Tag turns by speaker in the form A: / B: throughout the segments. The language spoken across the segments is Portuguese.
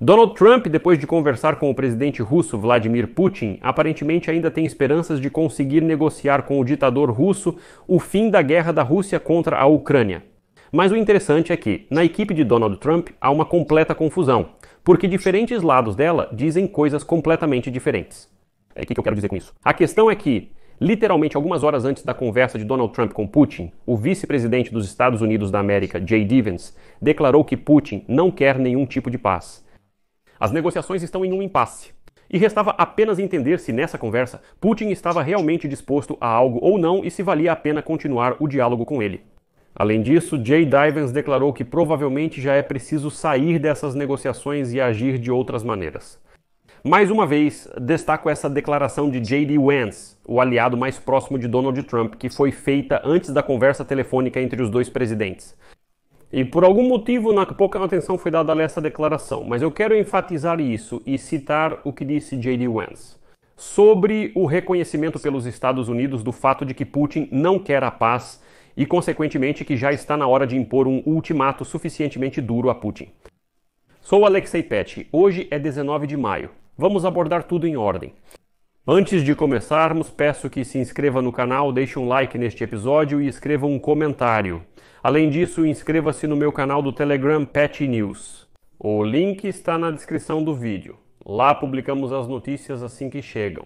A: Donald Trump, depois de conversar com o presidente russo Vladimir Putin, aparentemente ainda tem esperanças de conseguir negociar com o ditador russo o fim da guerra da Rússia contra a Ucrânia. Mas o interessante é que, na equipe de Donald Trump, há uma completa confusão, porque diferentes lados dela dizem coisas completamente diferentes. O que eu quero dizer com isso? A questão é que, literalmente algumas horas antes da conversa de Donald Trump com Putin, o vice-presidente dos Estados Unidos da América, J.D. Vance, declarou que Putin não quer nenhum tipo de paz. As negociações estão em um impasse. E restava apenas entender se nessa conversa Putin estava realmente disposto a algo ou não e se valia a pena continuar o diálogo com ele. Além disso, J.D. Vance declarou que provavelmente já é preciso sair dessas negociações e agir de outras maneiras. Mais uma vez, destaco essa declaração de J.D. Vance, o aliado mais próximo de Donald Trump, que foi feita antes da conversa telefônica entre os dois presidentes. E por algum motivo, pouca atenção foi dada a essa declaração, mas eu quero enfatizar isso e citar o que disse J.D. Vance sobre o reconhecimento pelos Estados Unidos do fato de que Putin não quer a paz e, consequentemente, que já está na hora de impor um ultimato suficientemente duro a Putin. Sou Alexei Petty. Hoje é 19 de maio. Vamos abordar tudo em ordem. Antes de começarmos, peço que se inscreva no canal, deixe um like neste episódio e escreva um comentário. Além disso, inscreva-se no meu canal do Telegram Petty News. O link está na descrição do vídeo. Lá publicamos as notícias assim que chegam.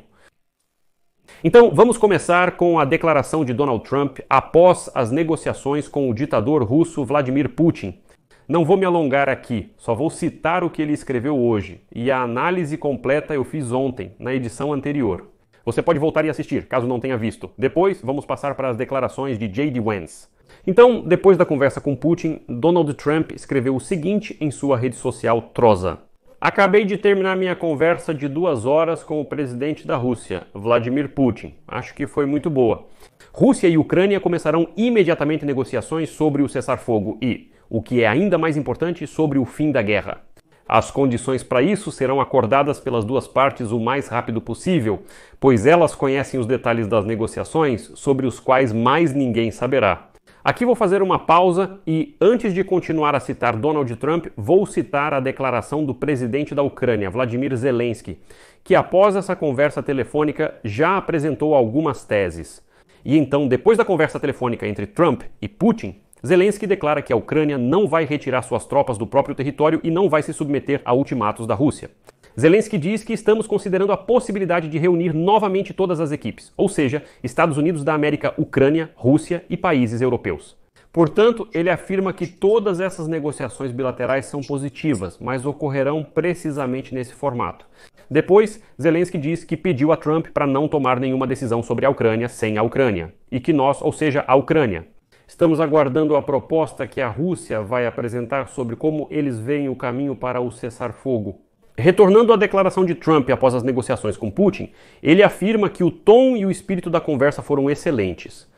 A: Então, vamos começar com a declaração de Donald Trump após as negociações com o ditador russo Vladimir Putin. Não vou me alongar aqui, só vou citar o que ele escreveu hoje, e a análise completa eu fiz ontem, na edição anterior. Você pode voltar e assistir, caso não tenha visto. Depois, vamos passar para as declarações de J.D. Vance. Então, depois da conversa com Putin, Donald Trump escreveu o seguinte em sua rede social Troza. Acabei de terminar minha conversa de 2 horas com o presidente da Rússia, Vladimir Putin. Acho que foi muito boa. Rússia e Ucrânia começarão imediatamente negociações sobre o cessar-fogo e, o que é ainda mais importante, sobre o fim da guerra. As condições para isso serão acordadas pelas duas partes o mais rápido possível, pois elas conhecem os detalhes das negociações sobre os quais mais ninguém saberá. Aqui vou fazer uma pausa e, antes de continuar a citar Donald Trump, vou citar a declaração do presidente da Ucrânia, Vladimir Zelensky, que após essa conversa telefônica já apresentou algumas teses. E então, depois da conversa telefônica entre Trump e Putin, Zelensky declara que a Ucrânia não vai retirar suas tropas do próprio território e não vai se submeter a ultimatos da Rússia. Zelensky diz que estamos considerando a possibilidade de reunir novamente todas as equipes, ou seja, Estados Unidos da América, Ucrânia, Rússia e países europeus. Portanto, ele afirma que todas essas negociações bilaterais são positivas, mas ocorrerão precisamente nesse formato. Depois, Zelensky diz que pediu a Trump para não tomar nenhuma decisão sobre a Ucrânia sem a Ucrânia, e que nós, ou seja, a Ucrânia, estamos aguardando a proposta que a Rússia vai apresentar sobre como eles veem o caminho para o cessar-fogo. Retornando à declaração de Trump após as negociações com Putin, ele afirma que o tom e o espírito da conversa foram excelentes.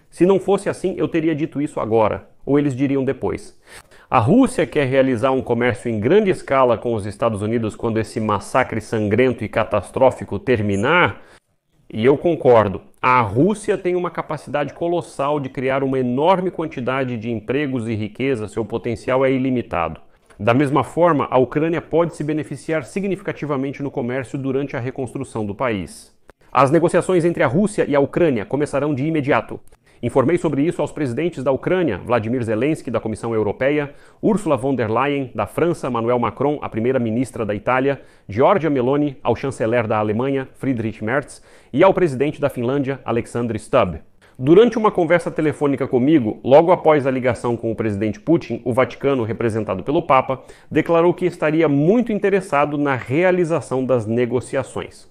A: Se não fosse assim, eu teria dito isso agora, ou eles diriam depois. A Rússia quer realizar um comércio em grande escala com os Estados Unidos quando esse massacre sangrento e catastrófico terminar? E eu concordo. A Rússia tem uma capacidade colossal de criar uma enorme quantidade de empregos e riqueza, seu potencial é ilimitado. Da mesma forma, a Ucrânia pode se beneficiar significativamente no comércio durante a reconstrução do país. As negociações entre a Rússia e a Ucrânia começarão de imediato. Informei sobre isso aos presidentes da Ucrânia, Vladimir Zelensky, da Comissão Europeia, Ursula von der Leyen, da França, Emmanuel Macron, a primeira-ministra da Itália, Giorgia Meloni, ao chanceler da Alemanha, Friedrich Merz, e ao presidente da Finlândia, Alexander Stubb. Durante uma conversa telefônica comigo, logo após a ligação com o presidente Putin, o Vaticano, representado pelo Papa, declarou que estaria muito interessado na realização das negociações.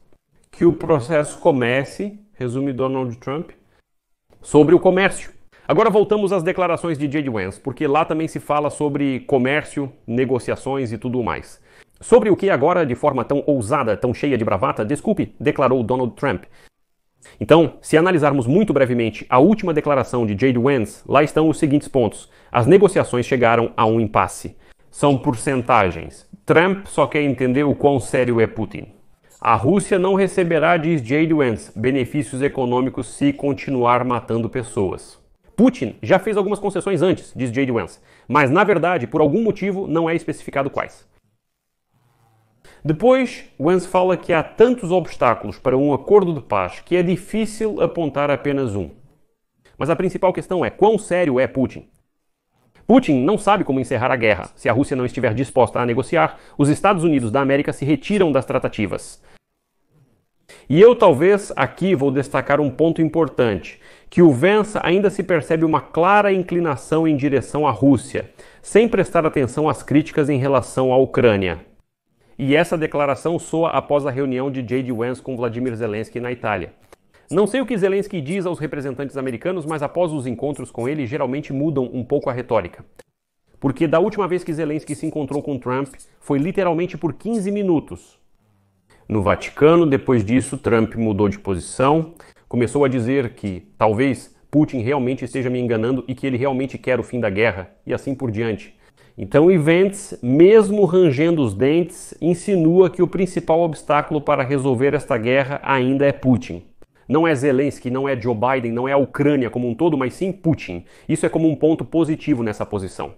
A: Que o processo comece, resume Donald Trump, sobre o comércio. Agora voltamos às declarações de J.D. Vance, porque lá também se fala sobre comércio, negociações e tudo mais. Sobre o que agora, de forma tão ousada, tão cheia de bravata, desculpe, declarou Donald Trump. Então, se analisarmos muito brevemente a última declaração de J.D. Vance, lá estão os seguintes pontos. As negociações chegaram a um impasse. São porcentagens. Trump só quer entender o quão sério é Putin. A Rússia não receberá, diz J.D. Vance, benefícios econômicos se continuar matando pessoas. Putin já fez algumas concessões antes, diz J.D. Vance, mas na verdade, por algum motivo, não é especificado quais. Depois, Vance fala que há tantos obstáculos para um acordo de paz que é difícil apontar apenas um. Mas a principal questão é quão sério é Putin? Putin não sabe como encerrar a guerra. Se a Rússia não estiver disposta a negociar, os Estados Unidos da América se retiram das tratativas. E eu talvez aqui vou destacar um ponto importante, que o Vance ainda se percebe uma clara inclinação em direção à Rússia, sem prestar atenção às críticas em relação à Ucrânia. E essa declaração soa após a reunião de J.D. Vance com Vladimir Zelensky na Itália. Não sei o que Zelensky diz aos representantes americanos, mas após os encontros com ele, geralmente mudam um pouco a retórica. Porque da última vez que Zelensky se encontrou com Trump, foi literalmente por 15 minutos. No Vaticano, depois disso, Trump mudou de posição, começou a dizer que talvez Putin realmente esteja me enganando e que ele realmente quer o fim da guerra, e assim por diante. Então, Vance, mesmo rangendo os dentes, insinua que o principal obstáculo para resolver esta guerra ainda é Putin. Não é Zelensky, não é Joe Biden, não é a Ucrânia como um todo, mas sim Putin. Isso é como um ponto positivo nessa posição.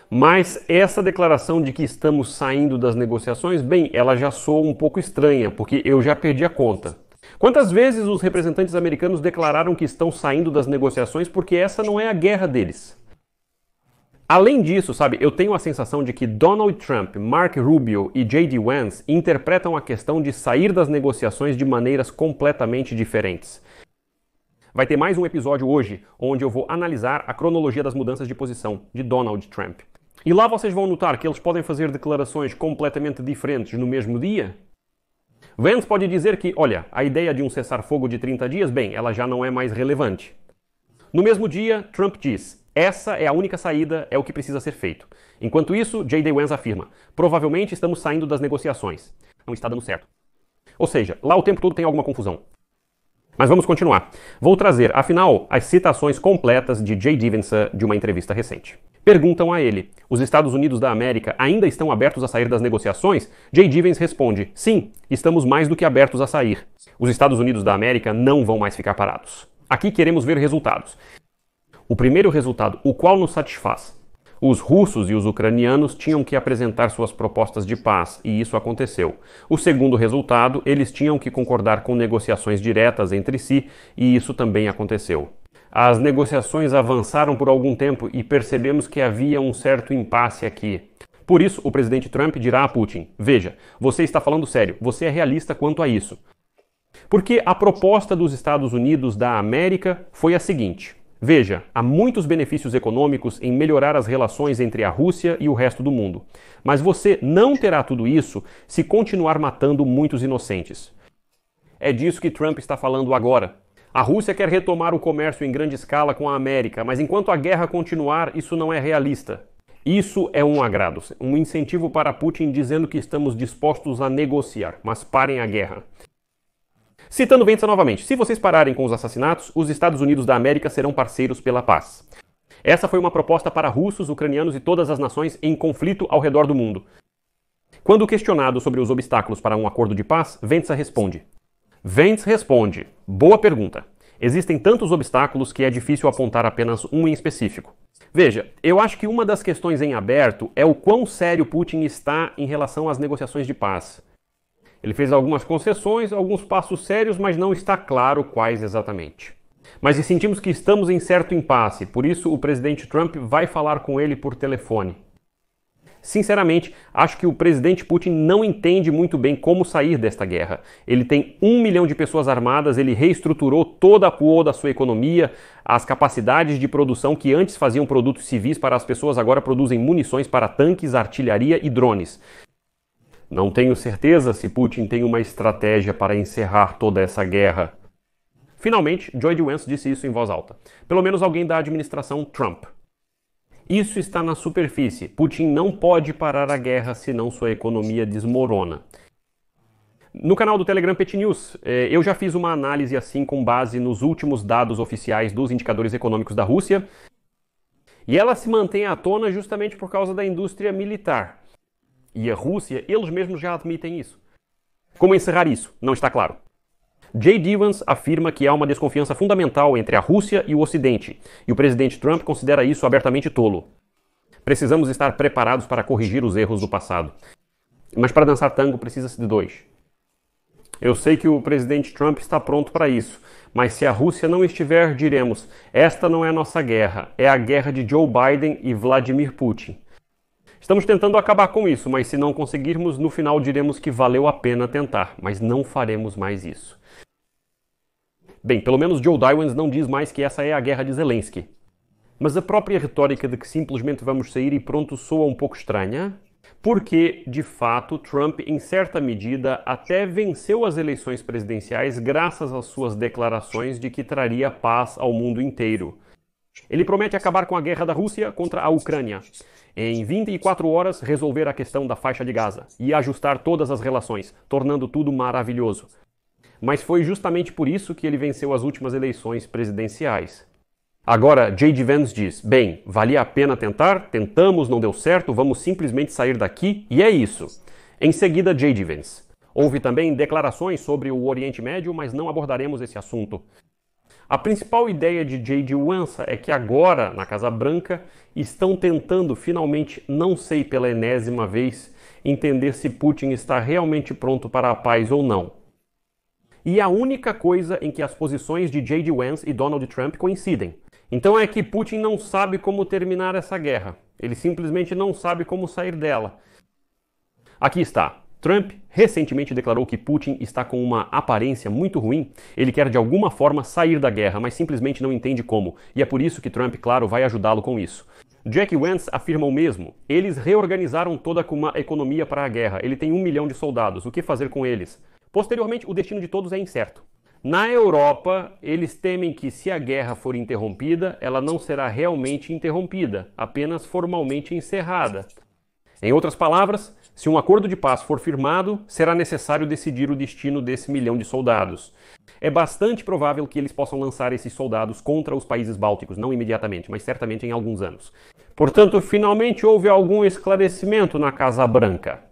A: Mas essa declaração de que estamos saindo das negociações, bem, ela já soa um pouco estranha, porque eu já perdi a conta. Quantas vezes os representantes americanos declararam que estão saindo das negociações porque essa não é a guerra deles? Além disso, eu tenho a sensação de que Donald Trump, Marco Rubio e J.D. Vance interpretam a questão de sair das negociações de maneiras completamente diferentes. Vai ter mais um episódio hoje, onde eu vou analisar a cronologia das mudanças de posição de Donald Trump. E lá vocês vão notar que eles podem fazer declarações completamente diferentes no mesmo dia. Vance pode dizer que, olha, a ideia de um cessar-fogo de 30 dias, bem, ela já não é mais relevante. No mesmo dia, Trump diz: essa é a única saída, é o que precisa ser feito. Enquanto isso, J.D. Vance afirma: provavelmente estamos saindo das negociações. Não está dando certo. Ou seja, lá o tempo todo tem alguma confusão. Mas vamos continuar. Vou trazer, afinal, as citações completas de J.D. Vance de uma entrevista recente. Perguntam a ele: os Estados Unidos da América ainda estão abertos a sair das negociações? J.D. Vance responde: sim, estamos mais do que abertos a sair. Os Estados Unidos da América não vão mais ficar parados. Aqui queremos ver resultados. O primeiro resultado, o qual nos satisfaz. Os russos e os ucranianos tinham que apresentar suas propostas de paz, e isso aconteceu. O segundo resultado, eles tinham que concordar com negociações diretas entre si, e isso também aconteceu. As negociações avançaram por algum tempo e percebemos que havia um certo impasse aqui. Por isso, o presidente Trump dirá a Putin: veja, você está falando sério, você é realista quanto a isso. Porque a proposta dos Estados Unidos da América foi a seguinte: veja, há muitos benefícios econômicos em melhorar as relações entre a Rússia e o resto do mundo. Mas você não terá tudo isso se continuar matando muitos inocentes. É disso que Trump está falando agora. A Rússia quer retomar o comércio em grande escala com a América, mas enquanto a guerra continuar, isso não é realista. Isso é um agrado, um incentivo para Putin dizendo que estamos dispostos a negociar, mas parem a guerra. Citando Vance novamente: se vocês pararem com os assassinatos, os Estados Unidos da América serão parceiros pela paz. Essa foi uma proposta para russos, ucranianos e todas as nações em conflito ao redor do mundo. Quando questionado sobre os obstáculos para um acordo de paz, Vance responde: boa pergunta. Existem tantos obstáculos que é difícil apontar apenas um em específico. Veja, eu acho que uma das questões em aberto é o quão sério Putin está em relação às negociações de paz. Ele fez algumas concessões, alguns passos sérios, mas não está claro quais exatamente. Mas sentimos que estamos em certo impasse, por isso o presidente Trump vai falar com ele por telefone. Sinceramente, acho que o presidente Putin não entende muito bem como sair desta guerra. Ele tem 1 milhão de pessoas armadas, ele reestruturou toda a da sua economia, as capacidades de produção que antes faziam produtos civis para as pessoas agora produzem munições para tanques, artilharia e drones. Não tenho certeza se Putin tem uma estratégia para encerrar toda essa guerra. Finalmente, J.D. Vance disse isso em voz alta. Pelo menos alguém da administração Trump. Isso está na superfície. Putin não pode parar a guerra senão sua economia desmorona. No canal do Telegram PT News, eu já fiz uma análise assim com base nos últimos dados oficiais dos indicadores econômicos da Rússia. E ela se mantém à tona justamente por causa da indústria militar. E a Rússia, eles mesmos já admitem isso. Como encerrar isso? Não está claro. J.D. Vance afirma que há uma desconfiança fundamental entre a Rússia e o Ocidente, e o presidente Trump considera isso abertamente tolo. Precisamos estar preparados para corrigir os erros do passado. Mas para dançar tango precisa-se de dois. Eu sei que o presidente Trump está pronto para isso, mas se a Rússia não estiver, diremos, esta não é a nossa guerra, é a guerra de Joe Biden e Vladimir Putin. Estamos tentando acabar com isso, mas se não conseguirmos, no final diremos que valeu a pena tentar, mas não faremos mais isso. Bem, pelo menos Joe Dywens não diz mais que essa é a guerra de Zelensky. Mas a própria retórica de que simplesmente vamos sair e pronto soa um pouco estranha, porque, de fato, Trump, em certa medida, até venceu as eleições presidenciais graças às suas declarações de que traria paz ao mundo inteiro. Ele promete acabar com a guerra da Rússia contra a Ucrânia, em 24 horas resolver a questão da faixa de Gaza e ajustar todas as relações, tornando tudo maravilhoso. Mas foi justamente por isso que ele venceu as últimas eleições presidenciais. Agora, J.D. Vance diz, bem, valia a pena tentar, tentamos, não deu certo, vamos simplesmente sair daqui, e é isso. Em seguida, J.D. Vance. Houve também declarações sobre o Oriente Médio, mas não abordaremos esse assunto. A principal ideia de J.D. Vance é que agora, na Casa Branca, estão tentando, finalmente, não sei pela enésima vez, entender se Putin está realmente pronto para a paz ou não. E a única coisa em que as posições de J.D. Vance e Donald Trump coincidem. Então é que Putin não sabe como terminar essa guerra. Ele simplesmente não sabe como sair dela. Aqui está. Trump recentemente declarou que Putin está com uma aparência muito ruim. Ele quer de alguma forma sair da guerra, mas simplesmente não entende como. E é por isso que Trump, claro, vai ajudá-lo com isso. Jack Vance afirma o mesmo. Eles reorganizaram toda uma economia para a guerra. Ele tem 1 milhão de soldados. O que fazer com eles? Posteriormente, o destino de todos é incerto. Na Europa, eles temem que se a guerra for interrompida, ela não será realmente interrompida, apenas formalmente encerrada. Em outras palavras, se um acordo de paz for firmado, será necessário decidir o destino desse 1 milhão de soldados. É bastante provável que eles possam lançar esses soldados contra os países bálticos, não imediatamente, mas certamente em alguns anos. Portanto, finalmente houve algum esclarecimento na Casa Branca.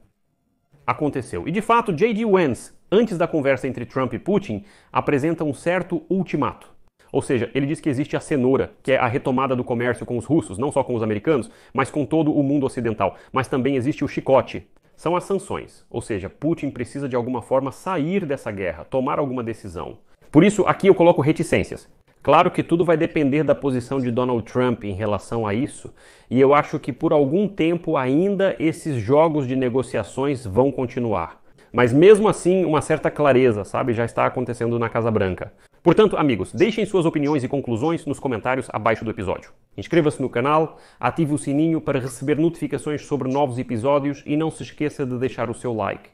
A: Aconteceu. E de fato, J.D. Vance, antes da conversa entre Trump e Putin, apresenta um certo ultimato. Ou seja, ele diz que existe a cenoura, que é a retomada do comércio com os russos, não só com os americanos, mas com todo o mundo ocidental. Mas também existe o chicote. São as sanções. Ou seja, Putin precisa de alguma forma sair dessa guerra, tomar alguma decisão. Por isso, aqui eu coloco reticências. Claro que tudo vai depender da posição de Donald Trump em relação a isso, e eu acho que por algum tempo ainda esses jogos de negociações vão continuar. Mas mesmo assim, uma certa clareza, sabe, já está acontecendo na Casa Branca. Portanto, amigos, deixem suas opiniões e conclusões nos comentários abaixo do episódio. Inscreva-se no canal, ative o sininho para receber notificações sobre novos episódios e não se esqueça de deixar o seu like.